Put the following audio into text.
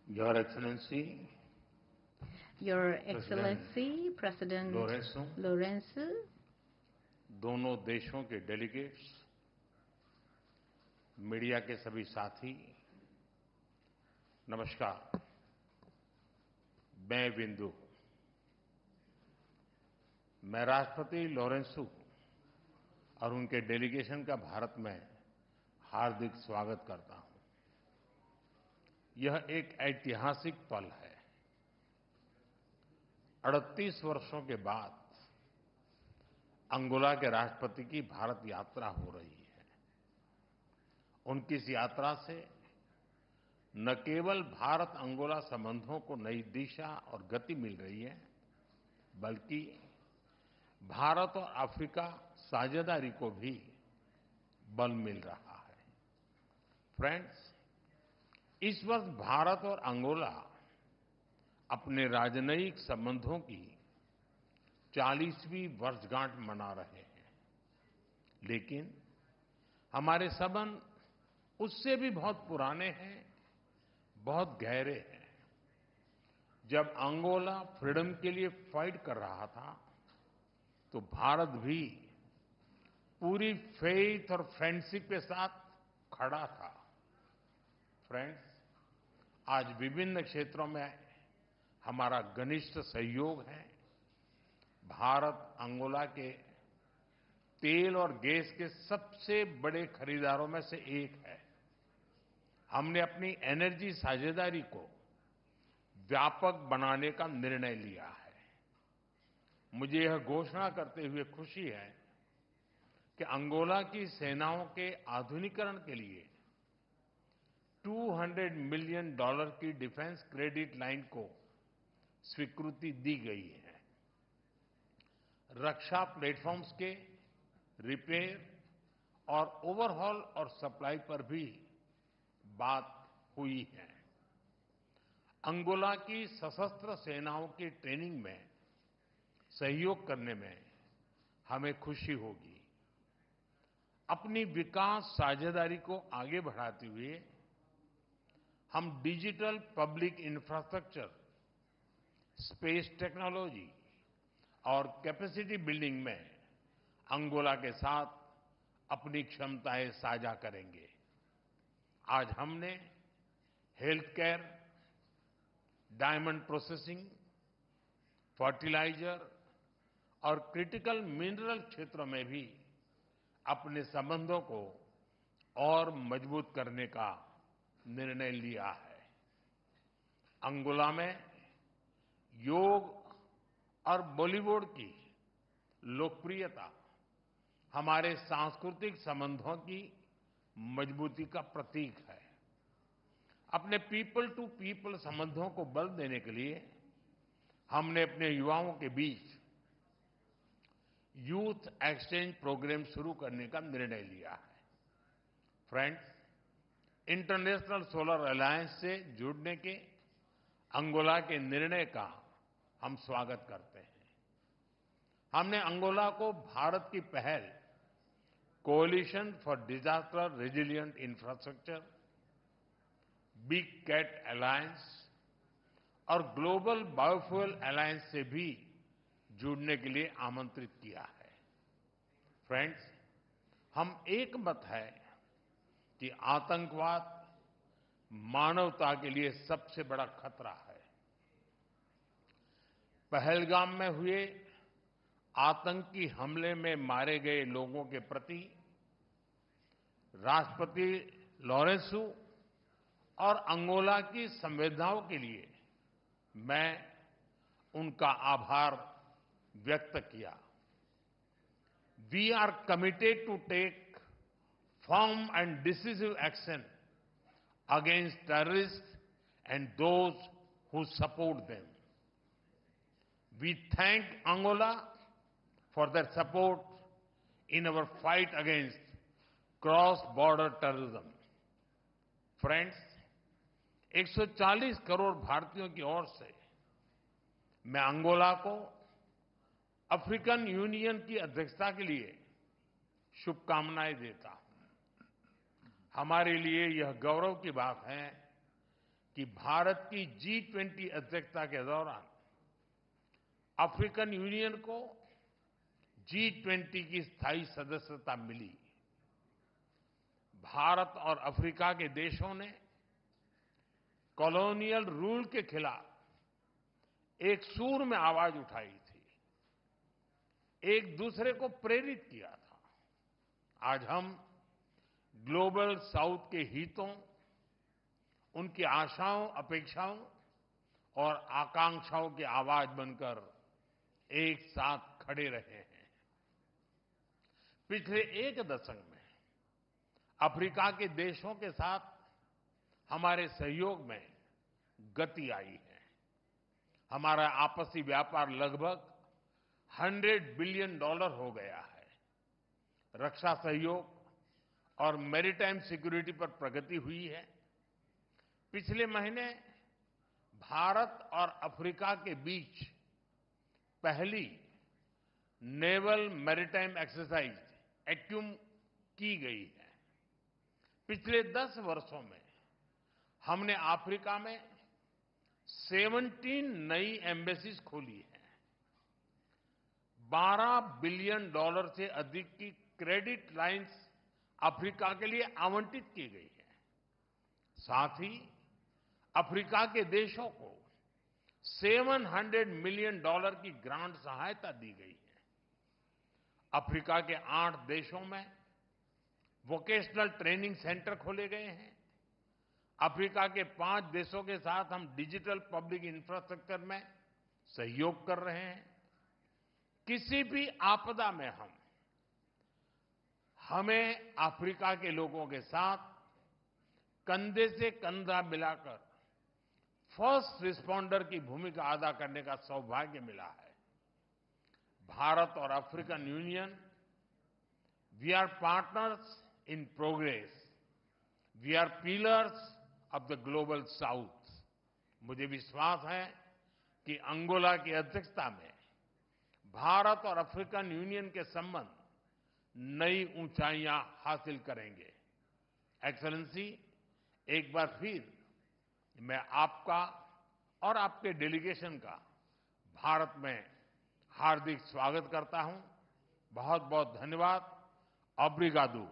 Your Excellency, Your President Excellency, President Lorenzo, Lorenzo, दोनों देशों के डेलीगेट्स, मीडिया के सभी साथी, नमस्कार। मैं बिंदु, मैं राष्ट्रपति लोरेंसो और उनके डेलीगेशन का भारत में हार्दिक स्वागत करता हूं। यह एक ऐतिहासिक पल है। 38 वर्षों के बाद अंगोला के राष्ट्रपति की भारत यात्रा हो रही है। उनकी इस यात्रा से न केवल भारत अंगोला संबंधों को नई दिशा और गति मिल रही है, बल्कि भारत और अफ्रीका साझेदारी को भी बल मिल रहा है। फ्रेंड्स, इस वर्ष भारत और अंगोला अपने राजनयिक संबंधों की 40वीं वर्षगांठ मना रहे हैं, लेकिन हमारे संबंध उससे भी बहुत पुराने हैं, बहुत गहरे हैं। जब अंगोला फ्रीडम के लिए फाइट कर रहा था, तो भारत भी पूरी फेथ और फ्रेंडशिप के साथ खड़ा था। फ्रेंड्स, आज विभिन्न क्षेत्रों में हमारा घनिष्ठ सहयोग है। भारत अंगोला के तेल और गैस के सबसे बड़े खरीदारों में से एक है। हमने अपनी एनर्जी साझेदारी को व्यापक बनाने का निर्णय लिया है। मुझे यह घोषणा करते हुए खुशी है कि अंगोला की सेनाओं के आधुनिकीकरण के लिए $200 मिलियन की डिफेंस क्रेडिट लाइन को स्वीकृति दी गई है। रक्षा प्लेटफॉर्म्स के रिपेयर और ओवरहॉल और सप्लाई पर भी बात हुई है। अंगोला की सशस्त्र सेनाओं की ट्रेनिंग में सहयोग करने में हमें खुशी होगी। अपनी विकास साझेदारी को आगे बढ़ाते हुए हम digital public infrastructure, space technology और कैपेसिटी बिल्डिंग में अंगोला के साथ अपनी क्षमताएं साझा करेंगे। आज हमने health care, diamond processing, fertiliser और क्रिटिकल मिनरल क्षेत्रों में भी अपने संबंधों को और मजबूत करने का निर्णय लिया है। अंगोला में योग और बॉलीवुड की लोकप्रियता हमारे सांस्कृतिक संबंधों की मजबूती का प्रतीक है। अपने पीपल टू पीपल संबंधों को बल देने के लिए हमने अपने युवाओं के बीच यूथ एक्सचेंज प्रोग्राम शुरू करने का निर्णय लिया है। फ्रेंड्स, इंटरनेशनल सोलर अलायंस से जुड़ने के अंगोला के निर्णय का हम स्वागत करते हैं। हमने अंगोला को भारत की पहल coalition for disaster resilient infrastructure, big cat alliance और ग्लोबल बायोफ्यूल अलायंस से भी जुड़ने के लिए आमंत्रित किया है। फ्रेंड्स, हम एक मत है कि आतंकवाद मानवता के लिए सबसे बड़ा खतरा है। पहलगाम में हुए आतंकी हमले में मारे गए लोगों के प्रति राष्ट्रपति लोरेंसो और अंगोला की संवेदनाओं के लिए मैं उनका आभार व्यक्त किया। We are committed to take firm and decisive action against terrorists and those who support them. We thank Angola for their support in our fight against cross-border terrorism. Friends, 140 crore भारतीयों की ओर से मैं अंगोला को अफ्रीकन यूनियन की अध्यक्षता के लिए शुभकामनाएं देता हूं। हमारे लिए यह गौरव की बात है कि भारत की G20 अध्यक्षता के दौरान अफ्रीकन यूनियन को G20 की स्थायी सदस्यता मिली। भारत और अफ्रीका के देशों ने कॉलोनियल रूल के खिलाफ एक सूर में आवाज उठाई थी, एक दूसरे को प्रेरित किया था। आज हम ग्लोबल साउथ के हितों, उनकी आशाओं, अपेक्षाओं और आकांक्षाओं की आवाज बनकर एक साथ खड़े रहे हैं। पिछले एक दशक में अफ्रीका के देशों के साथ हमारे सहयोग में गति आई है। हमारा आपसी व्यापार लगभग $100 बिलियन हो गया है। रक्षा सहयोग और मैरीटाइम सिक्योरिटी पर प्रगति हुई है। पिछले महीने भारत और अफ्रीका के बीच पहली नेवल मैरीटाइम एक्सरसाइज एक्यूम की गई है। पिछले 10 वर्षों में हमने अफ्रीका में 17 नई एम्बेसीज खोली है। $12 बिलियन से अधिक की क्रेडिट लाइंस अफ्रीका के लिए आवंटित की गई है। साथ ही अफ्रीका के देशों को $700 मिलियन की ग्रांट सहायता दी गई है। अफ्रीका के 8 देशों में वोकेशनल ट्रेनिंग सेंटर खोले गए हैं। अफ्रीका के 5 देशों के साथ हम डिजिटल पब्लिक इंफ्रास्ट्रक्चर में सहयोग कर रहे हैं। किसी भी आपदा में हमें अफ्रीका के लोगों के साथ कंधे से कंधा मिलाकर फर्स्ट रिस्पॉन्डर की भूमिका अदा करने का सौभाग्य मिला है। भारत और African Union, we are partners in progress, we are pillars of the Global South. मुझे विश्वास है कि अंगोला की अध्यक्षता में भारत और अफ्रीकन यूनियन के संबंध नई ऊंचाइयां हासिल करेंगे। एक्सेलेंसी, एक बार फिर मैं आपका और आपके डेलीगेशन का भारत में हार्दिक स्वागत करता हूं। बहुत बहुत धन्यवाद। ऑब्रिगादो।